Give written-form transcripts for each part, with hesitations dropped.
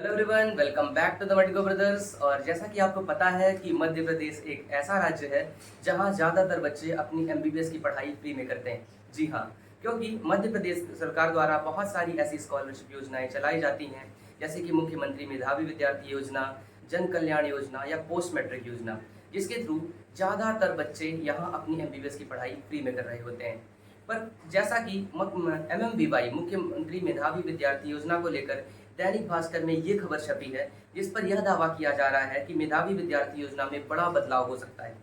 Hello everyone, welcome back to the Vertico brothers. और जैसा कि आपको पता है कि मध्य प्रदेश एक ऐसा राज्य है जहां ज़्यादातर बच्चे अपनी एमबीबीएस की पढ़ाई फ्री में करते हैं। जी हाँ, क्योंकि मध्य प्रदेश सरकार द्वारा बहुत सारी ऐसी स्कॉलरशिप योजनाएं चलाई जाती हैं, जैसे कि मुख्यमंत्री मेधावी विद्यार्थी योजना, जन कल्याण योजना या पोस्ट मैट्रिक योजना, जिसके थ्रू ज़्यादातर बच्चे यहाँ अपनी एमबीबीएस की पढ़ाई फ्री में कर रहे होते हैं। पर जैसा कि एमएमवीवाई मुख्यमंत्री मेधावी विद्यार्थी योजना को लेकर दैनिक भास्कर में ये खबर छपी है, जिस पर यह दावा किया जा रहा है कि मेधावी विद्यार्थी योजना में बड़ा बदलाव हो सकता है।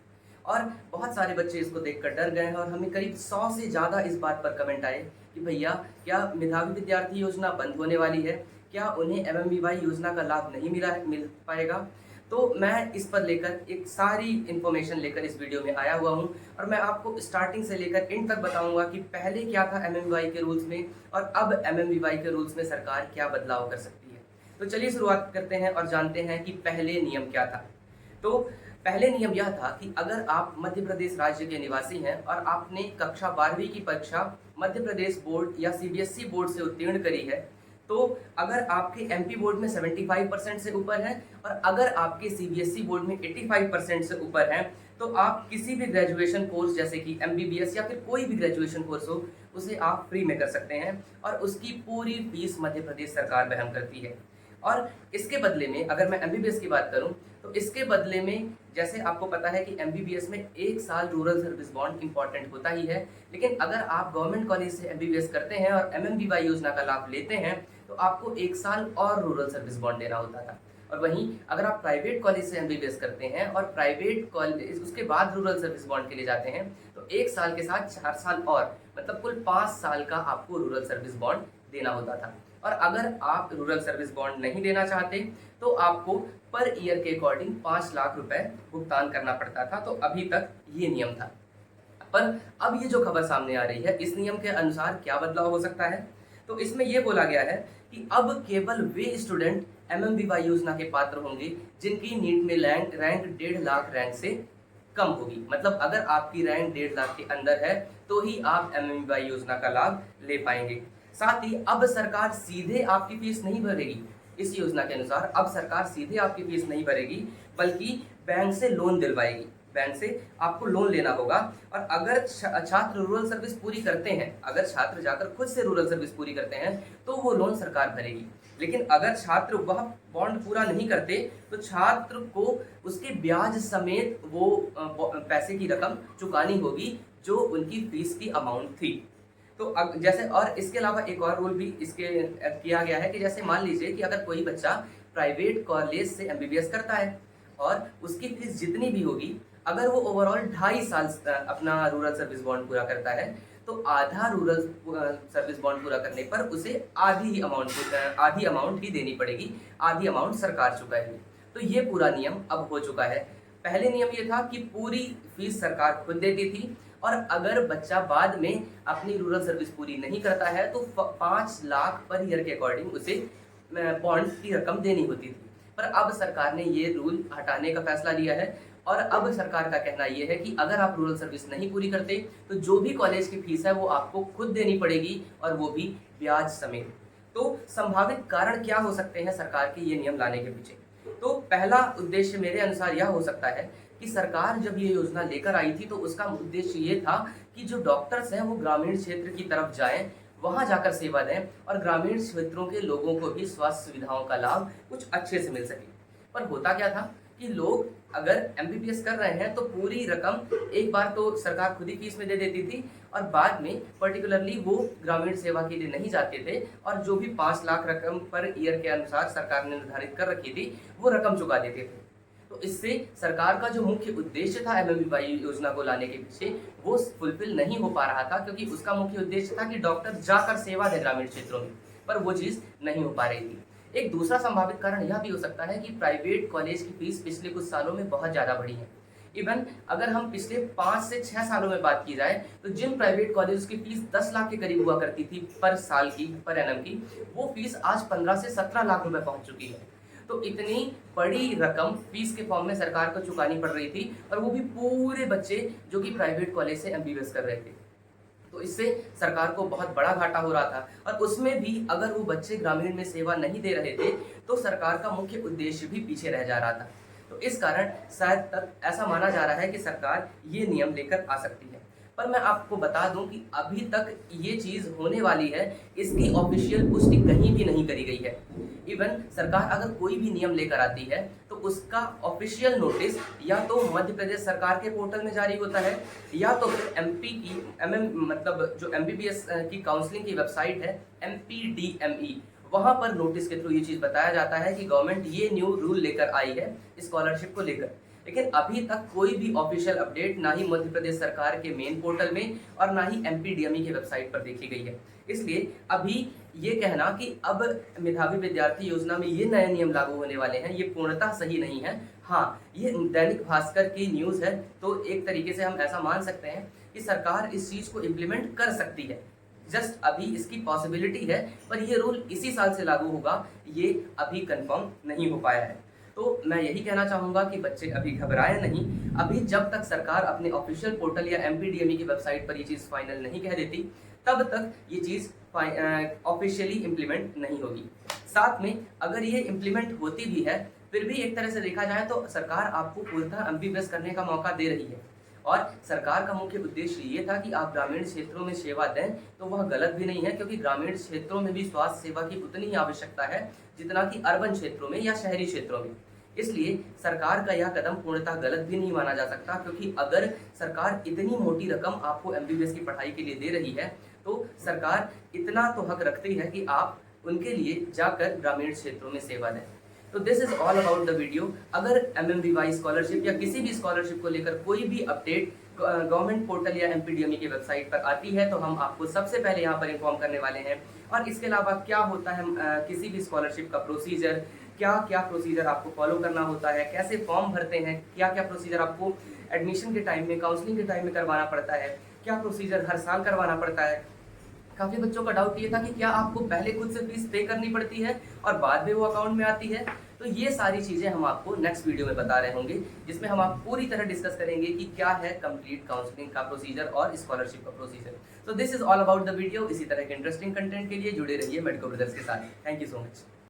और बहुत सारे बच्चे इसको देखकर डर गए हैं और हमें करीब 100 से ज़्यादा इस बात पर कमेंट आए कि भैया, क्या मेधावी विद्यार्थी योजना बंद होने वाली है? क्या उन्हें एमएमवीवाई योजना का लाभ नहीं मिल पाएगा? तो मैं इस पर लेकर एक सारी इन्फॉर्मेशन लेकर इस वीडियो में आया हुआ हूं और मैं आपको स्टार्टिंग से लेकर एंड तक बताऊंगा कि पहले क्या था एमएमवीवाई के रूल्स में और अब एमएमवीवाई के रूल्स में सरकार क्या बदलाव कर सकती है। तो चलिए शुरुआत करते हैं और जानते हैं कि पहले नियम क्या था। तो पहले नियम यह था कि अगर आप मध्य प्रदेश राज्य के निवासी हैं और आपने कक्षा 12वीं की परीक्षा मध्य प्रदेश बोर्ड या सीबीएसई बोर्ड से उत्तीर्ण करी है, तो अगर आपके एमपी बोर्ड में 75% से ऊपर है और अगर आपके सीबीएसई बोर्ड में 85% से ऊपर है, तो आप किसी भी ग्रेजुएशन कोर्स जैसे कि एमबीबीएस या फिर कोई भी ग्रेजुएशन कोर्स हो, उसे आप फ्री में कर सकते हैं और उसकी पूरी फीस मध्य प्रदेश सरकार वहन करती है। और इसके बदले में अगर मैं एमबीबीएस की बात करूं, तो इसके बदले में जैसे आपको पता है कि एमबीबीएस में 1 साल रूरल सर्विस बॉन्ड इंपॉर्टेंट होता ही है, लेकिन अगर आप गवर्नमेंट कॉलेज से एमबीबीएस करते हैं और एमएमवीवाई योजना का लाभ लेते हैं, तो आपको 1 साल और रूरल सर्विस बॉन्ड देना होता था। और वहीं अगर आप प्राइवेट कॉलेज से एमबीबीएस करते हैं और प्राइवेट कॉलेज उसके बाद रूरल सर्विस बॉन्ड के लिए जाते हैं, तो 1 साल के साथ 4 साल और मतलब कुल 5 साल का आपको रूरल सर्विस बॉन्ड देना होता था। और अगर आप रूरल सर्विस बॉन्ड नहीं देना चाहते, तो आपको पर ईयर के अकॉर्डिंग 5 लाख रुपए भुगतान करना पड़ता था। तो अभी तक ये नियम था। पर अब ये जो खबर सामने आ रही है, इस नियम के अनुसार क्या बदलाव हो सकता है? तो इसमें यह बोला गया है कि अब केवल वे स्टूडेंट एमएमवीवाई योजना के पात्र होंगे जिनकी नीट में रैंक 1.5 लाख रैंक से कम होगी। मतलब अगर आपकी रैंक 1.5 लाख के अंदर है, तो ही आप एमएमवीवाई योजना का लाभ ले पाएंगे। साथ ही अब सरकार सीधे आपकी फीस नहीं भरेगी। इस योजना के अनुसार अब सरकार सीधे आपकी फीस नहीं भरेगी, बल्कि बैंक से लोन दिलवाएगी। बैंक से आपको लोन लेना होगा और अगर छात्र रूरल सर्विस पूरी करते हैं, अगर छात्र जाकर खुद से रूरल सर्विस पूरी करते हैं, तो वो लोन सरकार भरेगी। लेकिन अगर छात्र वह बॉन्ड पूरा नहीं करते, तो छात्र को उसके ब्याज समेत वो पैसे की रकम चुकानी होगी जो उनकी फीस की अमाउंट थी। तो अब जैसे और इसके अलावा एक और रूल भी इसके किया गया है कि जैसे मान लीजिए कि अगर कोई बच्चा प्राइवेट कॉलेज से एमबीबीएस करता है और उसकी फीस जितनी भी होगी, अगर वो ओवरऑल 2.5 साल अपना रूरल सर्विस बॉन्ड पूरा करता है, तो आधा रूरल सर्विस बॉन्ड पूरा करने पर उसे आधी अमाउंट ही देनी पड़ेगी, आधी अमाउंट सरकार चुकाएगी। तो ये पूरा नियम अब हो चुका है। पहले नियम ये था कि पूरी फीस सरकार खुद देती थी और अगर बच्चा बाद में अपनी रूरल सर्विस पूरी नहीं करता है, तो 5 लाख पर ईयर के अकॉर्डिंग उसे बॉन्ड की रकम देनी होती थी। पर अब सरकार ने ये रूल हटाने का फैसला लिया है और अब सरकार का कहना यह है कि अगर आप रूरल सर्विस नहीं पूरी करते, तो जो भी कॉलेज की फीस है वो आपको खुद देनी पड़ेगी और वो भी ब्याज समेत। तो संभावित कारण क्या हो सकते हैं सरकार के ये नियम लाने के पीछे? तो पहला उद्देश्य मेरे अनुसार यह हो सकता है कि सरकार जब ये योजना लेकर आई थी, तो उसका उद्देश्य ये था कि जो डॉक्टर्स हैं वो ग्रामीण क्षेत्र की तरफ जाएं, वहां जाकर सेवा दें और ग्रामीण क्षेत्रों के लोगों को भी स्वास्थ्य सुविधाओं का लाभ कुछ अच्छे से मिल सके। पर होता क्या था कि लोग अगर एमबीबीएस कर रहे हैं, तो पूरी रकम एक बार तो सरकार खुद ही फीस में दे देती थी और बाद में पर्टिकुलरली वो ग्रामीण सेवा के लिए नहीं जाते थे और जो भी 5 लाख रकम पर ईयर के अनुसार सरकार ने निर्धारित कर रखी थी, वो रकम चुका देते थे। तो इससे सरकार का जो मुख्य उद्देश्य था एमएमवीवाई योजना को लाने के पीछे, वो फुलफिल नहीं हो पा रहा था, क्योंकि उसका मुख्य उद्देश्य था कि डॉक्टर जाकर सेवा दे ग्रामीण क्षेत्रों में, पर वो चीज़ नहीं हो पा रही थी। एक दूसरा संभावित कारण यह भी हो सकता है कि प्राइवेट कॉलेज की फीस पिछले कुछ सालों में बहुत ज़्यादा बढ़ी है। इवन अगर हम पिछले 5 से 6 सालों में बात की जाए, तो जिन प्राइवेट कॉलेज की फीस 10 लाख के करीब हुआ करती थी पर साल की, पर एनम की, वो फीस आज 15 से 17 लाख रुपए पहुंच चुकी है। तो इतनी बड़ी रकम फीस के फॉर्म में सरकार को चुकानी पड़ रही थी और वो भी पूरे बच्चे जो कि प्राइवेट कॉलेज से एमबीबीएस कर रहे थे। तो इससे सरकार को बहुत बड़ा घाटा हो रहा था और उसमें भी अगर वो बच्चे ग्रामीण में सेवा नहीं दे रहे थे तो सरकार का मुख्य उद्देश्य भी पीछे रह जा रहा था। तो इस कारण शायद तक ऐसा माना जा रहा है कि सरकार ये नियम लेकर आ सकती है। पर मैं आपको बता दूं कि अभी तक ये चीज़ होने वाली है, इसकी ऑफिशियल पुष्टि कहीं भी नहीं करी गई है। इवन सरकार अगर कोई भी नियम लेकर आती है तो उसका ऑफिशियल नोटिस या तो मध्य प्रदेश सरकार के पोर्टल में जारी होता है या तो फिर एमपी की मतलब जो एमबीबीएस की काउंसलिंग की वेबसाइट है MPDME, वहां पर नोटिस के थ्रू ये चीज़ बताया जाता है कि गवर्नमेंट ये न्यू रूल लेकर आई है स्कॉलरशिप को लेकर। लेकिन अभी तक कोई भी ऑफिशियल अपडेट ना ही मध्य प्रदेश सरकार के मेन पोर्टल में और ना ही MPDME की वेबसाइट पर देखी गई है। इसलिए अभी ये कहना कि अब मेधावी विद्यार्थी योजना में ये नए नियम लागू होने वाले हैं, ये पूर्णतः सही नहीं है। हाँ, ये दैनिक भास्कर की न्यूज़ है, तो एक तरीके से हम ऐसा मान सकते हैं कि सरकार इस चीज़ को इम्प्लीमेंट कर सकती है। जस्ट अभी इसकी पॉसिबिलिटी है, पर ये रूल इसी साल से लागू होगा, ये अभी कंफर्म नहीं हो पाया है। तो मैं यही कहना चाहूँगा कि बच्चे अभी घबराएं नहीं। अभी जब तक सरकार अपने ऑफिशियल पोर्टल या MPDME की वेबसाइट पर ये चीज़ फाइनल नहीं कह देती, तब तक ये चीज़ ऑफिशियली इम्प्लीमेंट नहीं होगी। साथ में अगर ये इम्प्लीमेंट होती भी है, फिर भी एक तरह से देखा जाए तो सरकार आपको पूर्णतः MBBS करने का मौका दे रही है और सरकार का मुख्य उद्देश्य ये था कि आप ग्रामीण क्षेत्रों में सेवा दें, तो वह गलत भी नहीं है, क्योंकि ग्रामीण क्षेत्रों में भी स्वास्थ्य सेवा की उतनी ही आवश्यकता है जितना कि अर्बन क्षेत्रों में या शहरी क्षेत्रों में। इसलिए सरकार का यह कदम पूर्णतः गलत भी नहीं माना जा सकता, क्योंकि अगर सरकार इतनी मोटी रकम आपको MBBS की पढ़ाई के लिए दे रही है तो सरकार इतना तो हक रखती है कि आप उनके लिए जाकर ग्रामीण क्षेत्रों में सेवा दें। तो this is all about the video. अगर MMBY स्कॉलरशिप या किसी भी स्कॉलरशिप को लेकर कोई भी अपडेट गवर्नमेंट पोर्टल या MPDME की वेबसाइट पर आती है तो हम आपको सबसे पहले यहाँ पर इन्फॉर्म करने वाले हैं। और इसके अलावा क्या होता है किसी भी स्कॉलरशिप का प्रोसीजर, क्या क्या प्रोसीजर आपको फॉलो करना होता है, कैसे फॉर्म भरते हैं, क्या क्या प्रोसीजर आपको एडमिशन के टाइम में, काउंसलिंग के टाइम में करवाना पड़ता है, क्या प्रोसीजर हर साल करवाना पड़ता है। काफ़ी बच्चों का डाउट ये था कि क्या आपको पहले खुद से फीस पे करनी पड़ती है और बाद में वो अकाउंट में आती है। तो ये सारी चीज़ें हम आपको नेक्स्ट वीडियो में बता रहे होंगे, जिसमें हम आप पूरी तरह डिस्कस करेंगे कि क्या है कंप्लीट काउंसलिंग का प्रोसीजर और स्कॉलरशिप का प्रोसीजर। तो this is all about the video. इसी तरह के इंटरेस्टिंग कंटेंट के लिए जुड़े रहिए मेडको ब्रदर्स के साथ। Thank you so much.